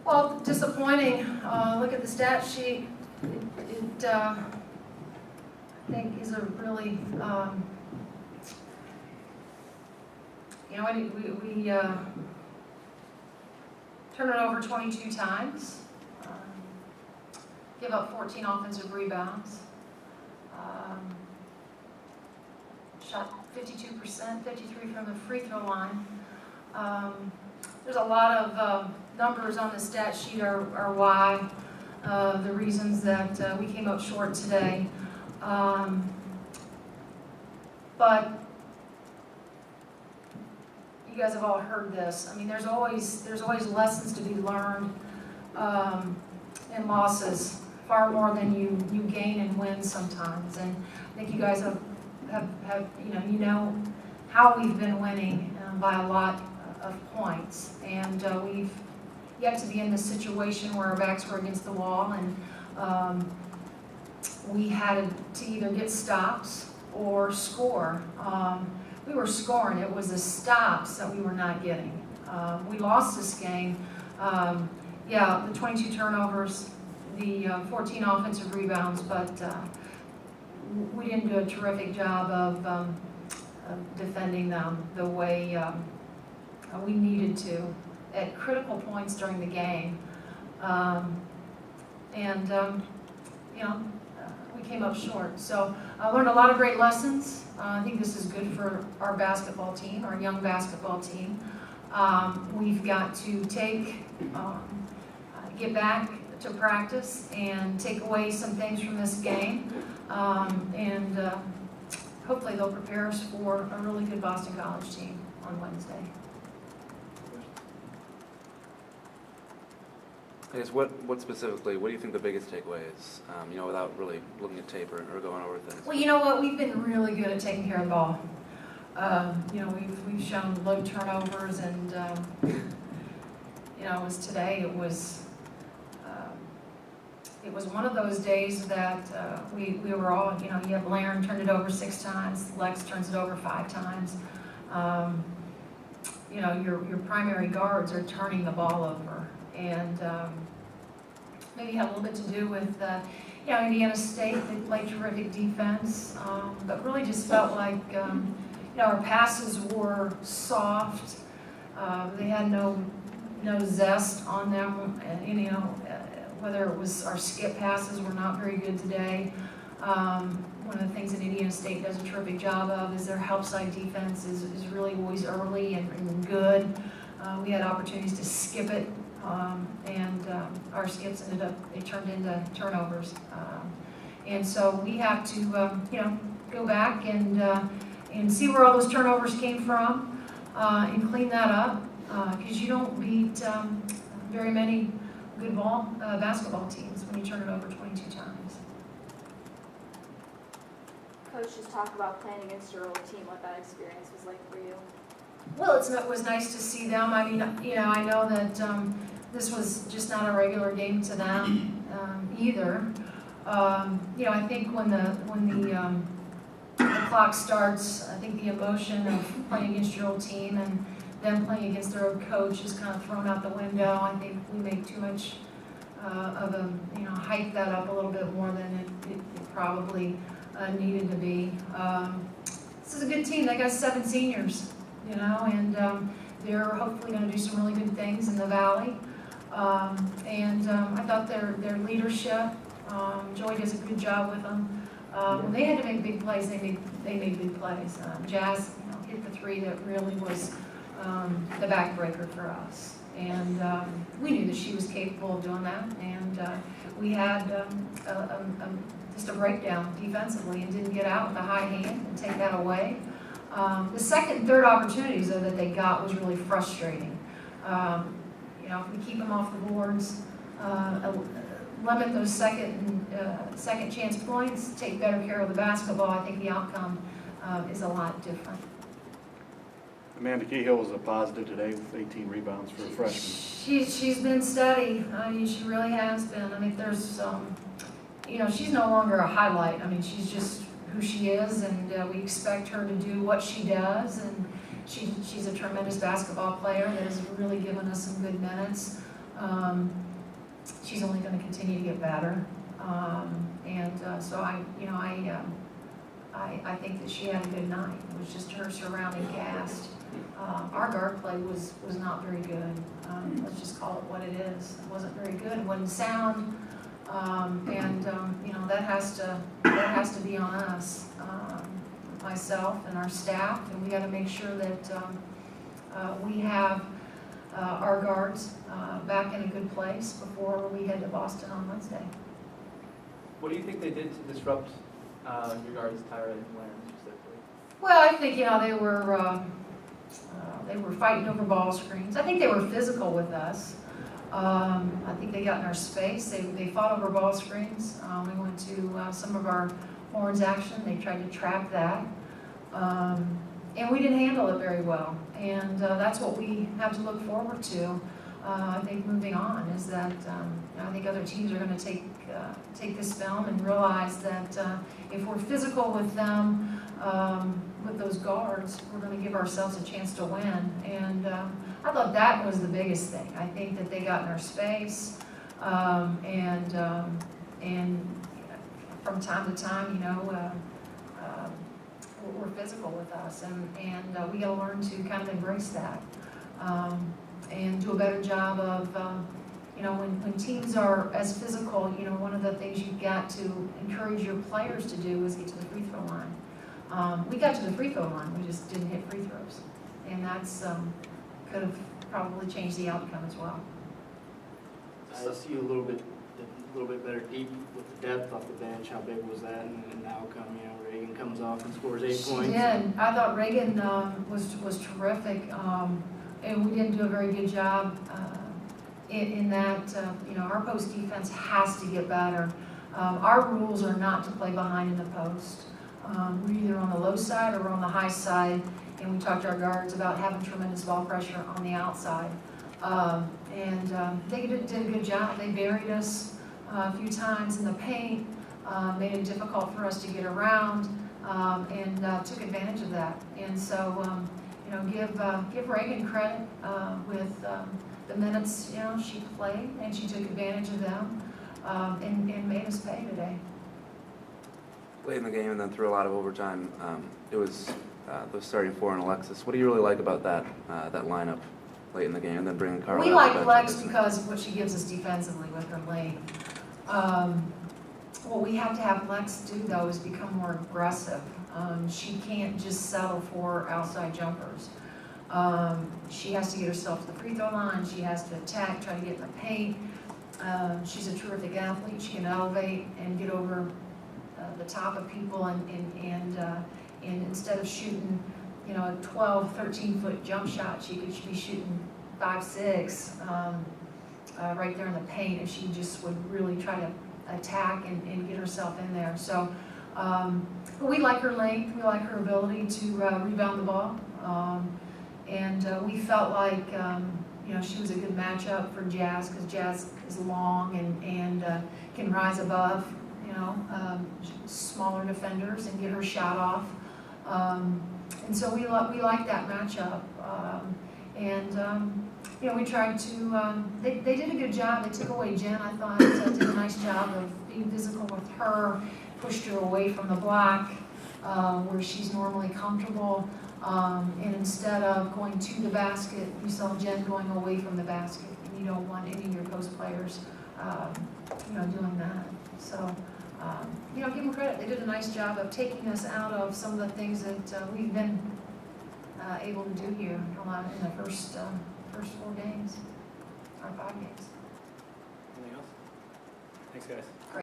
Well, disappointing. Look at the stat sheet. It I think is a really, we turn it over 22 times, give up 14 offensive rebounds, shot 52%, 53 from the free throw line. There's a lot of numbers on the stat sheet are why, the reasons that we came up short today. But you guys have all heard this. I mean, there's always lessons to be learned in losses, far more than you gain and win sometimes. And I think you guys have you know how we've been winning by a lot of points, and we've yet to be in this situation where our backs were against the wall, and we had to either get stops or score. We were scoring. It was the stops that we were not getting. We lost this game. Yeah, the 22 turnovers, the 14 offensive rebounds, but we didn't do a terrific job of defending them the way we needed to at critical points during the game. We came up short. So I learned a lot of great lessons. I think this is good for our basketball team, our young basketball team. We've got to get back to practice and take away some things from this game. Hopefully they'll prepare us for a really good Boston College team on Wednesday. I guess what specifically, what do you think the biggest takeaway is, without really looking at tape or going over things? Well, you know what? We've been really good at taking care of the ball. We've shown low turnovers, and it was today. It was one of those days that we were all, you have Laren turned it over 6 times, Lex turns it over 5 times. Your primary guards are turning the ball over, and maybe had a little bit to do with Indiana State. They played terrific defense, but really just felt like our passes were soft. They had no zest on them, and whether it was our skip passes were not very good today. One of the things that Indiana State does a terrific job of is their help side defense is really always early and good. We had opportunities to skip it, and our skips turned into turnovers. And so we have to, go back and see where all those turnovers came from, and clean that up, because you don't beat very many good basketball teams when you turn it over 22 times. Coach, just talk about playing against your old team, what that experience was like for you. Well, it was nice to see them. I mean, I know that this was just not a regular game to them either. I think when the clock starts, I think the emotion of playing against your old team and them playing against their old coach is kind of thrown out the window. I think we make too much hype that up a little bit more than it probably needed to be. This is a good team. They got 7 seniors, and they're hopefully going to do some really good things in the Valley. I thought their leadership, Joy does a good job with them. When they had to make big plays, they made big plays. Jazz hit the 3 that really was the backbreaker for us. And we knew that she was capable of doing that. And we had just a breakdown defensively and didn't get out with a high hand and take that away. The second and third opportunities, though, that they got was really frustrating. If we keep them off the boards, limit those second chance points, take better care of the basketball, I think the outcome is a lot different. Amanda Kehill was a positive today with 18 rebounds for a freshman. She's been steady. I mean, she really has been. I mean, there's she's no longer a highlight. I mean, she's just who she is, and we expect her to do what she does. And she's a tremendous basketball player that has really given us some good minutes. She's only going to continue to get better. So I think that she had a good night. It was just her surrounding cast. Our guard play was not very good. Let's just call it what it is. It wasn't very good. It wasn't sound. That has to be on us, myself and our staff, and we got to make sure that we have our guards back in a good place before we head to Boston on Wednesday. What do you think they did to disrupt your guards, Tyra and Laren specifically? Well, I think they were fighting over ball screens. I think they were physical with us. I think they got in our space. They fought over ball screens. We went to some of our horns action. They tried to trap that. And we didn't handle it very well. And that's what we have to look forward to, I think, moving on, is that I think other teams are going to take this film and realize that if we're physical with them, with those guards, we're going to give ourselves a chance to win. And I thought that was the biggest thing. I think that they got in our space, and from time to time, we're physical with us, and we got to learn to kind of embrace that, and do a better job of, when teams are as physical, one of the things you've got to encourage your players to do is get to the free throw line. We got to the free throw line, we just didn't hit free throws, and that's could have probably changed the outcome as well. I see a little bit better deep with the depth off the bench. How big was that? And the outcome, Reagan comes off and scores 8 She points. did. I thought Reagan was terrific, and we didn't do a very good job in that. Our post defense has to get better. Our rules are not to play behind in the post. We're either on the low side or we're on the high side, and we talked to our guards about having tremendous ball pressure on the outside. They did a good job. They buried us a few times in the paint, made it difficult for us to get around, and took advantage of that. And so, give Reagan credit with the minutes she played, and she took advantage of them, and made us pay today. Late in the game and then through a lot of overtime, it was the starting 4 and Alexis. What do you really like about that lineup late in the game, and then bringing Carla? We out like the bench Lex obviously? because of what she gives us defensively with her length. What we have to have Lex do, though, is become more aggressive. She can't just settle for outside jumpers. She has to get herself to the free throw line. She has to attack, try to get in the paint. She's a terrific athlete. She can elevate and get over the top of people, and instead of shooting, a 12, 13-foot jump shot, she could be shooting 5, 6 right there in the paint if she just would really try to attack and get herself in there. So we like her length, we like her ability to rebound the ball, and we felt like she was a good matchup for Jazz, because Jazz is long and can rise above smaller defenders and get her shot off. And so we like that matchup. We tried to, they did a good job. They took away Jen, I thought, did a nice job of being physical with her, pushed her away from the block where she's normally comfortable. And instead of going to the basket, you saw Jen going away from the basket. And you don't want any of your post players, doing that. So, give them credit. They did a nice job of taking us out of some of the things that we've been able to do here in the first 4 games, or 5 games. Anything else? Thanks, guys.